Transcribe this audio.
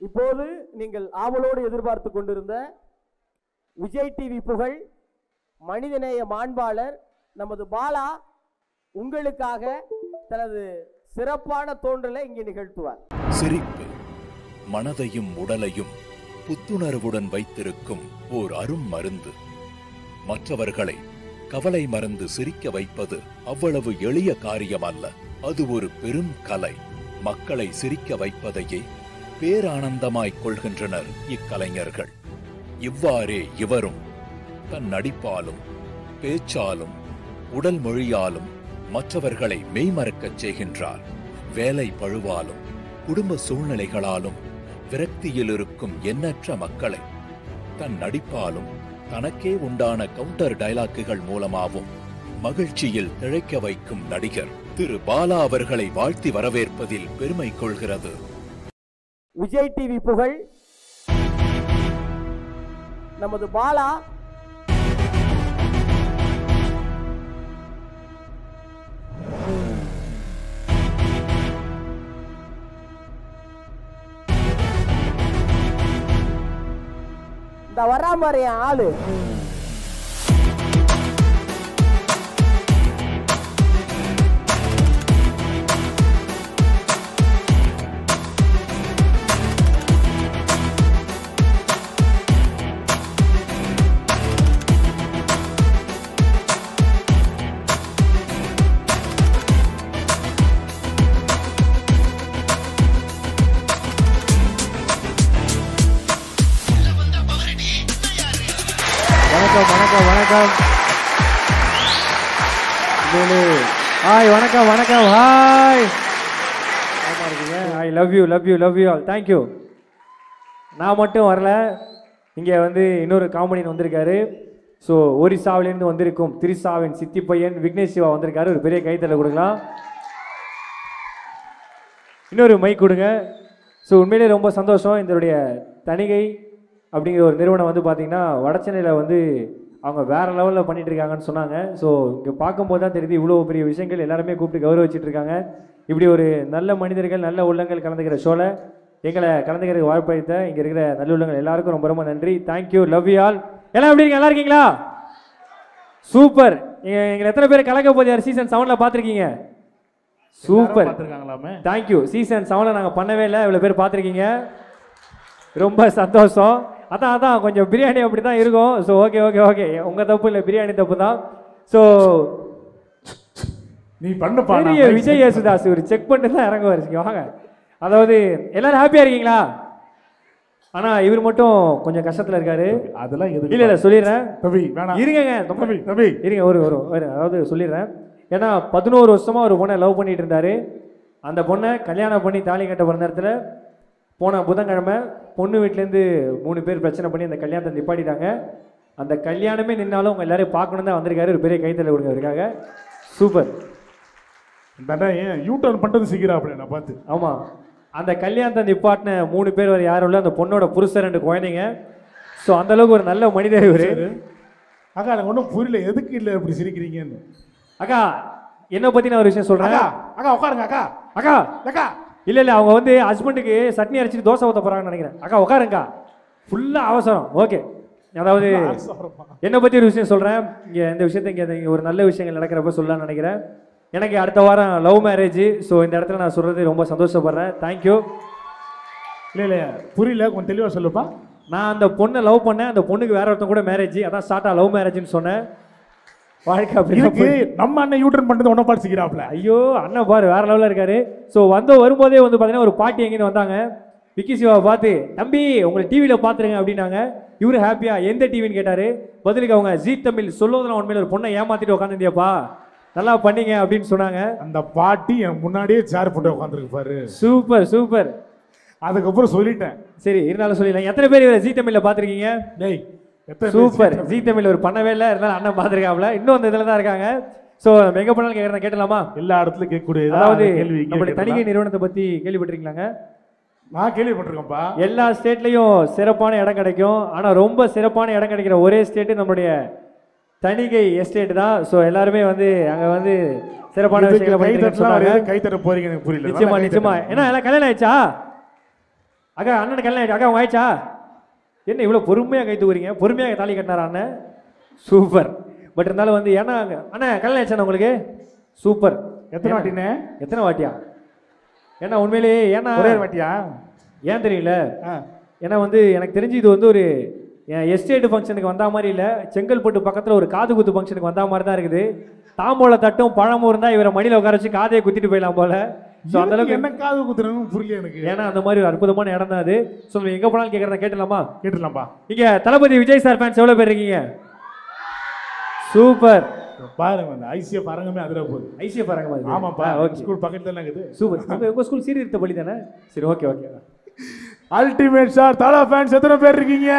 இப்போது நீங்கள் ஆவலோடு எதிர்பார்த்து கொண்டிருந்த விஜய் டிவி புகழ் மனிதநேய மாண்பாளர் நமது பாலா உங்களுக்காக தனது சிறப்பான தோன்றலை இங்கே நிகழ்த்துவார். சிரிப்பு மனதையும் உடலையும் புத்துணர்வுடன் வைத்திருக்கும் ஓர் அரும் மருந்து. மற்றவர்களை கவலை மறந்து சிரிக்க வைப்பது அவ்வளவு எளிய காரியம் அல்ல. அது ஒரு பெரும் கலை. மக்களை சிரிக்க வைப்பதையே பேரானந்தமாய் கொள்கின்றனர் இக்கலைஞர்கள். இவ்வாறே இவரும் தன் நடிப்பாலும் பேச்சாலும் உடல் மொழியாலும் மற்றவர்களை மெய்மறக்கச் செய்கின்றார். வேலை பழுவாலும் குடும்ப சூழ்நிலைகளாலும் விரக்தியில் இருக்கும் எண்ணற்ற மக்களை தன் நடிப்பாலும் தனக்கே உண்டான கவுண்டர் டயலாக்குகள் மூலமாகவும் மகிழ்ச்சியில் திளைக்க வைக்கும் நடிகர் திரு பாலா அவர்களை வாழ்த்தி வரவேற்பதில் பெருமை கொள்கிறது. விஜய் டிவி புகழ் நமது பாலா இந்த வரா மாதிரி ஆளு வணக்கம். ஹாய் வணக்கம் hi. I love you all. Thank you. நான் மட்டும் வரல, இங்கே வந்து இன்னொரு காமெடியன் வந்திருக்காரு. ஸோ ஒரிசாவிலேருந்து வந்திருக்கும் திரிசாவின் சித்தி பையன் விக்னேஷ் சிவா வந்திருக்காரு. ஒரு பெரிய கைத்தலை கொடுக்கலாம். இன்னொரு மைக் கொடுங்க. ஸோ உண்மையிலே ரொம்ப சந்தோஷம். இதனுடைய தணிகை அப்படிங்கிற ஒரு நிறுவனம் வந்து பார்த்திங்கன்னா வடச்சென்னையில் வந்து அவங்க வேறு லெவலில் பண்ணிகிட்டு இருக்காங்கன்னு சொன்னாங்க. ஸோ இங்கே பார்க்கும்போது தான் தெரியுது இவ்வளோ பெரிய விஷயங்கள் எல்லாருமே கூப்பிட்டு கௌரவிச்சிட்டு இருக்காங்க. இப்படி ஒரு நல்ல மனிதர்கள் நல்ல உள்ளங்கள் கலந்துக்கிற ஷோவில் எங்களை கலந்துக்கிறதுக்கு வாய்ப்பளித்த இங்கே இருக்கிற நல்ல உள்ளங்கள் எல்லாருக்கும் ரொம்ப ரொம்ப நன்றி. தேங்க்யூ. Love you all. எல்லாம் எப்படி இருக்கீங்க? நல்லா இருக்கீங்களா? சூப்பர். எங்களை எத்தனை பேர் கலக்க போது சீசன் 7 பார்த்துருக்கீங்க? சூப்பர். தேங்க்யூ. சீசன் 7 நாங்கள் பண்ணவே இல்லை, இவ்வளோ பேர் பார்த்துருக்கீங்க. ரொம்ப சந்தோஷம். அதான் கொஞ்சம் பிரியாணி அப்படி தான் இருக்கும். ஸோ ஓகே உங்கள் தப்பு இல்லை, பிரியாணி தப்பு தான். ஸோ நீ பண்ண பெரிய விஜய் யேசுதாஸ் ஒரு செக் பண்ணிட்டு தான் இறங்க வரிசைங்க வாங்க. அதாவது எல்லாரும் ஹாப்பியாக இருக்கீங்களா? ஆனால் இவர் மட்டும் கொஞ்சம் கஷ்டத்தில் இருக்காரு. அதெல்லாம் இல்லை சொல்லிடுறேன். இருங்க இருங்க ஒரு அதாவது சொல்லிடுறேன். ஏன்னா 11 வருஷமாக ஒரு பொண்ணை லவ் பண்ணிட்டு இருந்தாரு. அந்த பொண்ணை கல்யாணம் பண்ணி தாலி கட்ட போகிற நேரத்தில் போன புதன்கிழமை பொண்ணு வீட்டிலேருந்து 3 பேர் பிரச்சனை பண்ணி அந்த கல்யாணத்தை நிப்பாட்டிட்டாங்க. அந்த கல்யாணமே நின்னாலும் உங்கள் எல்லாரையும் பார்க்கணும் தான் வந்திருக்காரு. ஒரு பெரிய கைத்தலை கொடுங்க அவருக்காக. சூப்பர். யூட்டர்ன் பண்ணுறது சீக்கிரம் அப்படி நான் பார்த்து. ஆமாம், அந்த கல்யாணத்தை நிப்பாட்டின 3 பேர் வரை யாரும் இல்லை, அந்த பொண்ணோட புருஷர் 2 குழந்தைங்க. ஸோ அந்தளவுக்கு ஒரு நல்ல மனிதர் இவர். அக்கா எனக்கு ஒன்றும் புரியல, எதுக்கு இல்லை இப்படி சிரிக்கிறீங்கன்னு. அக்கா என்னை பற்றி நான் ஒரு விஷயம் சொல்கிறேன். அக்கா உட்காருங்க. அக்கா இல்லை அவங்க வந்து ஹஸ்பண்டுக்கு சட்னி அரைச்சிட்டு தோசை ஊற்ற போகிறாங்கன்னு நினைக்கிறேன். அக்கா உட்காருங்கக்கா, ஃபுல்லாக அவசரம். ஓகே, அதாவது என்னை பற்றி ஒரு விஷயம் சொல்கிறேன். இங்கே இந்த விஷயத்தை இங்கே ஒரு நல்ல விஷயங்கள் நடக்கிறப்ப சொல்லலாம்னு நினைக்கிறேன். எனக்கு அடுத்த வாரம் லவ் மேரேஜ். ஸோ இந்த இடத்துல நான் சொல்கிறது ரொம்ப சந்தோஷப்படுறேன். தேங்க்யூ. இல்லை புரியல, கொஞ்சம் தெளிவாக சொல்லுப்பா. நான் அந்த பொண்ணை லவ் பண்ணேன், அந்த பொண்ணுக்கு வேற ஒருத்தன் கூட மேரேஜ். அதான் ஸ்டார்ட்டாக லவ் மேரேஜ்னு சொன்னேன். வாழ்க்கை அப்படி நம்ம அண்ணன் யூட்டர்ன் பண்ணுறது ஒன்றும் படிச்சுக்கிறாப்ல. ஐயோ அண்ணன் பாரு வேற லெவலில் இருக்காரு. ஸோ வரும்போதே வந்து பார்த்தீங்கன்னா ஒரு பாட்டி எங்கேன்னு வந்தாங்க. விக்கி சிவாவை பார்த்து தம்பி உங்களை டிவியில் பார்த்துருங்க அப்படின்னாங்க. இவரு ஹாப்பியாக எந்த டிவின்னு கேட்டார். பதிலுக்கு அவங்க ஜீ தமிழ் சொல்லுவதெல்லாம் உண்மையில் ஒரு பொண்ணை ஏமாற்றிட்டு உட்காந்துருந்தியாப்பா, நல்லா பண்ணீங்க அப்படின்னு சொன்னாங்க. அந்த பாட்டி என் முன்னாடியே சேர் போட்டு உட்காந்துருக்கு பாரு. சூப்பர். அதுக்கப்புறம் சொல்லிட்டேன். சரி இருந்தாலும் சொல்லிடலாம். எத்தனை பேர் இவரை ஜீ தமிழில் பார்த்துருக்கீங்க? சூப்பர். ஜீ தமிழ் ஒரு பண்ணவே இல்லை, இருந்தாலும் அண்ணன் பார்த்துருக்காப்ல. இன்னும் அந்த இதில் தான் இருக்காங்க. ஸோ நம்ம எங்கே போனாலும் கேட்குறேன், கேட்டலாமா? எல்லா இடத்துலையும் கேட்கக்கூடிய அதாவது நம்மளுடைய தணிகை நிறுவனத்தை பற்றி கேள்விப்பட்டிருக்கீங்களாங்க? நான் கேள்விப்பட்டிருக்கேன்ப்பா. எல்லா ஸ்டேட்லையும் சிறப்பான இடம் கிடைக்கும். ஆனால் ரொம்ப சிறப்பான இடம் கிடைக்கிற ஒரே ஸ்டேட்டு நம்மளுடைய தணிகை எஸ்டேட் தான். ஸோ எல்லாருமே வந்து அங்கே வந்து சிறப்பான விஷயங்களை கை தட்ட போறீங்க, எனக்கு புரியல. நிச்சயமா. ஏன்னா எல்லாம் கல்யாணம் ஆயிடுச்சா? அக்கா அண்ணன் கல்யாணம் அக்கா உங்க ஆயிடுச்சா? என்ன இவ்வளோ பொறுமையாக கை தூக்குறீங்க? பொறுமையாக தாலி கட்டினாரா அண்ணன்? சூப்பர். பட் இருந்தாலும் வந்து ஏன்னா அண்ணா கல்யாணம் ஆயிடுச்சா உங்களுக்கு? சூப்பர். எத்தனை வாட்டினே? எத்தனை வாட்டியா? ஏன்னா உண்மையிலேயே ஏன்னா ஒரே வாட்டியா? ஏன் தெரியல, ஏன்னா வந்து எனக்கு தெரிஞ்சு இது வந்து ஒரு எஸ்டேட் ஃபங்க்ஷனுக்கு வந்த மாதிரி இல்லை, செங்கல்பட்டு பக்கத்தில் ஒரு காது குத்து ஃபங்க்ஷனுக்கு வந்த மாதிரி தான் இருக்குது. தாம்போல தட்டும் பழமும் இருந்தால் இவரை மடியில் உட்கார வச்சு காதையை குத்திட்டு போயிடலாம் போல. ஸோ அந்த அளவுக்கு என்ன காது குத்துறன்னு புரியல எனக்கு. ஏன்னா அந்த மாதிரி ஒரு அற்புதமான இடம் தான் அது. ஸோ எங்கே போனாலும் கேட்குறத கேட்டுலாமா? கேட்டுடலாம்ப்பா. இங்கே தளபதி விஜய் சார் ஃபேன்ஸ் எவ்வளோ பேர் இருக்கீங்க? சூப்பர். பாருங்க அந்த ஐசிஎஃப் அரங்கமே அதில் போகுது. ஐசிஎஃப் அரங்க மாதிரி. ஆமாப்பா. ஓகே. ஸ்கூல் பக்கத்துல தானே இருக்குது. சூப்பர். உங்கள் ஸ்கூல் சீர்திருத்த பள்ளி தானே? சரி ஓகே ஓகே. அல்டிமேட் ஸ்டார் தல ஃபேன்ஸ் எத்தனை பேர் இருக்கீங்க?